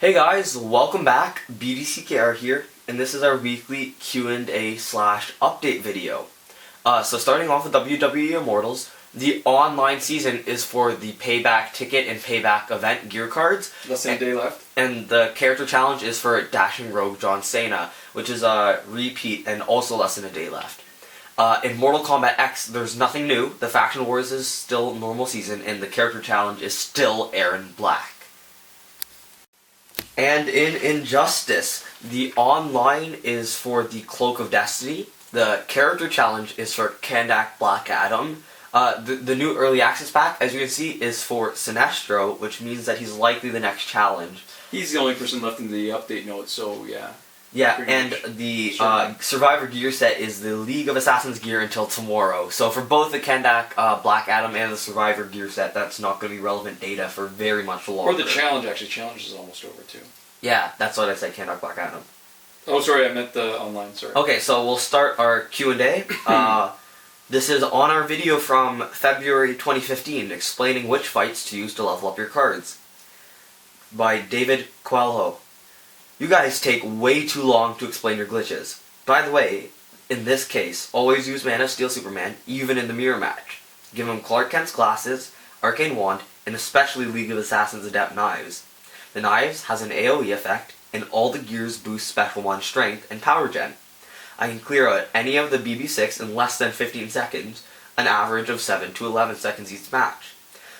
Hey guys, welcome back. BDCKR here, and this is our weekly Q&A/update video. So starting off with WWE Immortals, the online season is for the payback ticket and payback event gear cards. Less than a day left. And the character challenge is for Dashing Rogue John Cena, which is a repeat and also less than a day left. In Mortal Kombat X, there's nothing new. The Faction Wars is still normal season, and the character challenge is still Aaron Black. And in Injustice, the online is for the Cloak of Destiny. The character challenge is for Kandak Black Adam. The new early access pack, as you can see, is for Sinestro, which means that he's likely the next challenge. He's the only person left in the update notes, so yeah. Yeah, and the Survivor gear set is the League of Assassins gear until tomorrow. So for both the Kandak Black Adam and the Survivor gear set, that's not going to be relevant data for very much longer. Or the challenge, actually. Challenge is almost over, too. Yeah, that's what I said, Kandak Black Adam. Oh, sorry, I meant the online, sorry. Okay, so we'll start our Q&A. This is on our video from February 2015, explaining which fights to use to level up your cards. By David Coelho. You guys take way too long to explain your glitches. By the way, in this case, always use Man of Steel Superman, even in the mirror match. Give him Clark Kent's glasses, Arcane Wand, and especially League of Assassins Adept Knives. The Knives has an AoE effect, and all the gears boost Special Wand Strength and Power Gen. I can clear out any of the BB6 in less than 15 seconds, an average of 7 to 11 seconds each match.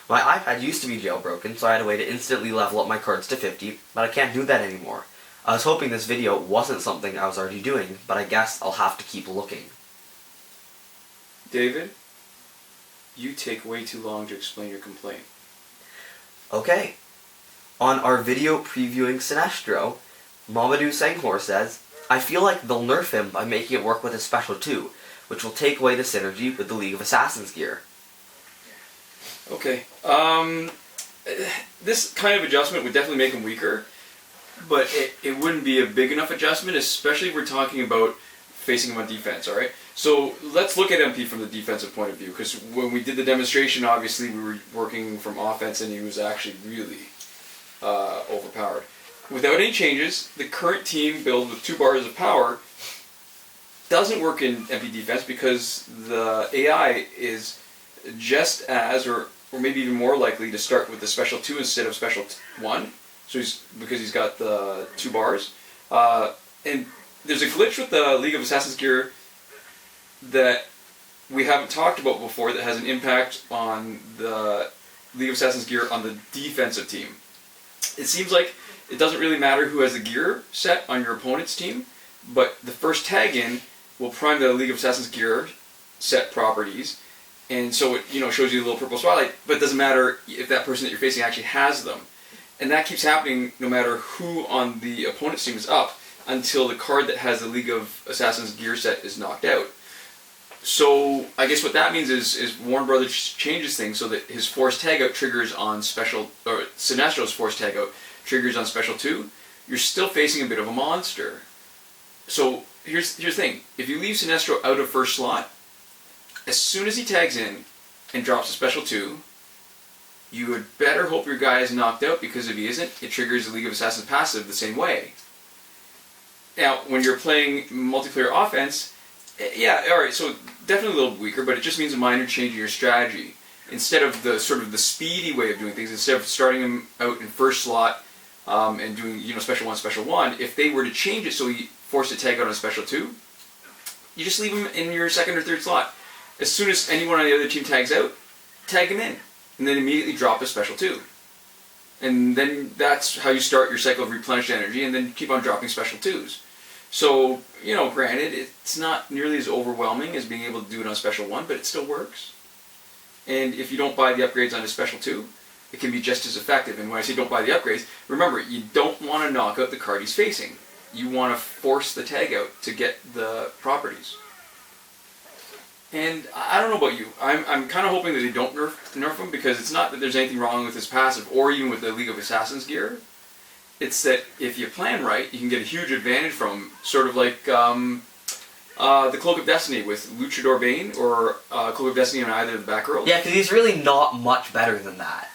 My iPad used to be jailbroken, so I had a way to instantly level up my cards to 50, but I can't do that anymore. I was hoping this video wasn't something I was already doing, but I guess I'll have to keep looking. David, you take way too long to explain your complaint. Okay. On our video previewing Sinestro, Momodou Senghore says, I feel like they'll nerf him by making it work with his special 2, which will take away the synergy with the League of Assassins gear. Okay. This kind of adjustment would definitely make him weaker. But it wouldn't be a big enough adjustment, especially if we're talking about facing him on defense, alright? So let's look at MP from the defensive point of view, because when we did the demonstration, obviously we were working from offense and he was actually really overpowered. Without any changes, the current team build with 2 bars of power doesn't work in MP defense because the AI is just as, or maybe even more likely to start with the special 2 instead of special 1. So because he's got the 2 bars. And there's a glitch with the League of Assassins gear that we haven't talked about before that has an impact on the League of Assassins gear on the defensive team. It seems like it doesn't really matter who has the gear set on your opponent's team, but the first tag in will prime the League of Assassins gear set properties, and so it shows you a little purple spotlight, but it doesn't matter if that person that you're facing actually has them. And that keeps happening no matter who on the opponent's team is up until the card that has the League of Assassins gear set is knocked out. So I guess what that means is Warner Brothers changes things so that his force tag out triggers on special, or Sinestro's force tag out triggers on special 2. You're still facing a bit of a monster. So here's the thing. If you leave Sinestro out of first slot, as soon as he tags in and drops a special 2, you would better hope your guy is knocked out, because if he isn't, it triggers the League of Assassins passive the same way. Now, when you're playing multiplayer offense, yeah, alright, so definitely a little weaker, but it just means a minor change in your strategy. Instead of the sort of the speedy way of doing things, instead of starting him out in first slot and doing special 1, if they were to change it so he forced to tag out on special 2, you just leave him in your second or third slot. As soon as anyone on the other team tags out, tag him in. And then immediately drop a special 2. And then that's how you start your cycle of replenished energy, and then keep on dropping special 2s. So, granted, it's not nearly as overwhelming as being able to do it on special 1, but it still works. And if you don't buy the upgrades on a special 2, it can be just as effective. And when I say don't buy the upgrades, remember, you don't want to knock out the card he's facing. You want to force the tag out to get the properties. And I don't know about you, I'm kind of hoping that they don't nerf him, because it's not that there's anything wrong with his passive or even with the League of Assassins gear. It's that if you plan right, you can get a huge advantage from him, sort of like the Cloak of Destiny with Luchador Bane, or Cloak of Destiny on either of the back rows. Yeah, because he's really not much better than that.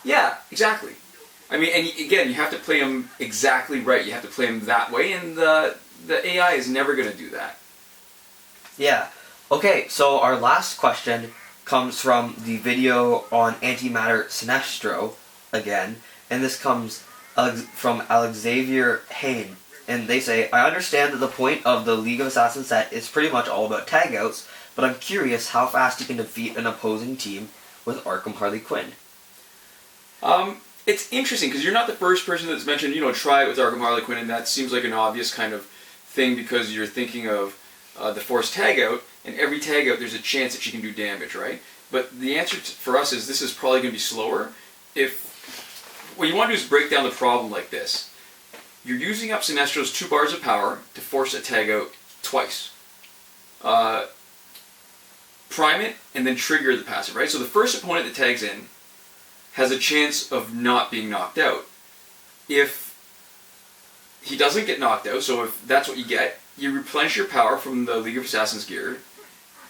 Yeah, exactly. I mean, and again, you have to play them exactly right. You have to play them that way, and the AI is never going to do that. Yeah. Okay, so our last question comes from the video on Antimatter Sinestro, again, and this comes from alexavier hain. And they say, I understand that the point of the League of Assassins set is pretty much all about tagouts, but I'm curious how fast you can defeat an opposing team with Arkham Harley Quinn. It's interesting because you're not the first person that's mentioned, try it with Arkham Harley Quinn, and that seems like an obvious kind of thing because you're thinking of the forced tagout, and every tagout there's a chance that she can do damage, right? But the answer for us is this is probably going to be slower. What you want to do is break down the problem like this. You're using up Sinestro's 2 bars of power to force a tagout twice. Prime it, and then trigger the passive, right? So the first opponent that tags in has a chance of not being knocked out. If he doesn't get knocked out, so if that's what you get, you replenish your power from the League of Assassins gear,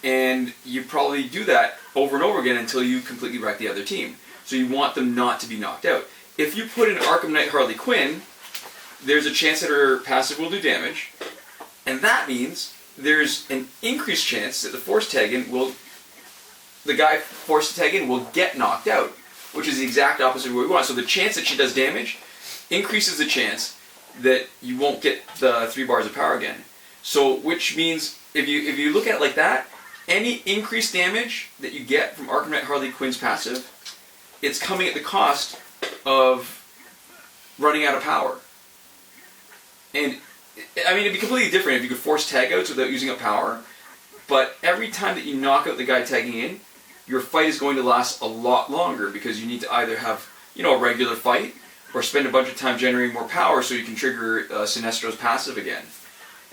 and you probably do that over and over again until you completely wreck the other team. So you want them not to be knocked out. If you put in Arkham Knight Harley Quinn, there's a chance that her passive will do damage, and that means there's an increased chance that the guy forced to tag in will get knocked out, which is the exact opposite of what we want. So the chance that she does damage increases the chance that you won't get the 3 bars of power again. So, which means if you look at it like that, any increased damage that you get from Arkham Knight Harley Quinn's passive, it's coming at the cost of running out of power. And I mean, it'd be completely different if you could force tagouts without using up power. But every time that you knock out the guy tagging in, your fight is going to last a lot longer because you need to either have a regular fight or spend a bunch of time generating more power so you can trigger Sinestro's passive again.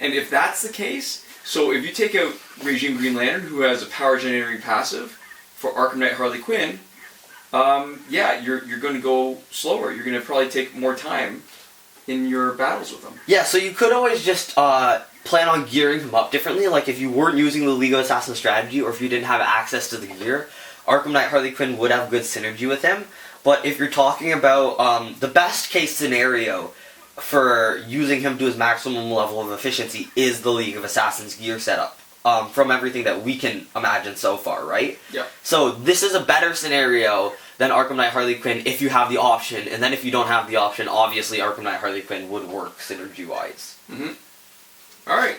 And if that's the case, so if you take out Regime Green Lantern, who has a power generating passive for Arkham Knight Harley Quinn, you're going to go slower. You're going to probably take more time in your battles with them. Yeah, so you could always just plan on gearing him up differently. Like if you weren't using the League of Assassins strategy, or if you didn't have access to the gear, Arkham Knight Harley Quinn would have good synergy with him. But if you're talking about the best case scenario for using him to his maximum level of efficiency is the League of Assassins gear setup. From everything that we can imagine so far, right? Yeah. So this is a better scenario than Arkham Knight Harley Quinn if you have the option, and then if you don't have the option, obviously Arkham Knight Harley Quinn would work synergy-wise. Mm-hmm. Alright,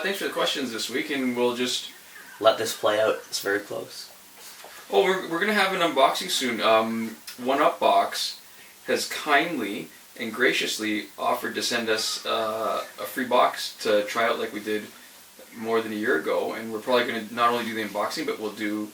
thanks for the questions this week, and we'll just let this play out. It's very close. Oh, we're going to have an unboxing soon. One Up Box has kindly and graciously offered to send us a free box to try out like we did more than a year ago, and we're probably going to not only do the unboxing, but we'll do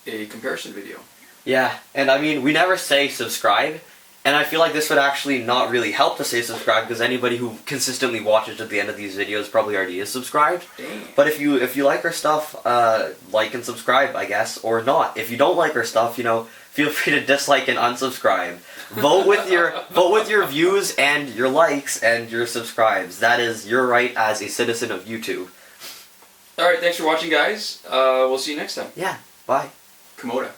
a comparison video. Yeah, and I mean, we never say subscribe, and I feel like this would actually not really help to say subscribe, because anybody who consistently watches at the end of these videos probably already is subscribed. Dang. But if you like our stuff, like and subscribe, I guess, or not. If you don't like our stuff, feel free to dislike and unsubscribe. Vote with your views and your likes and your subscribes. That is your right as a citizen of YouTube. Alright, thanks for watching, guys. We'll see you next time. Yeah, bye. Komoda.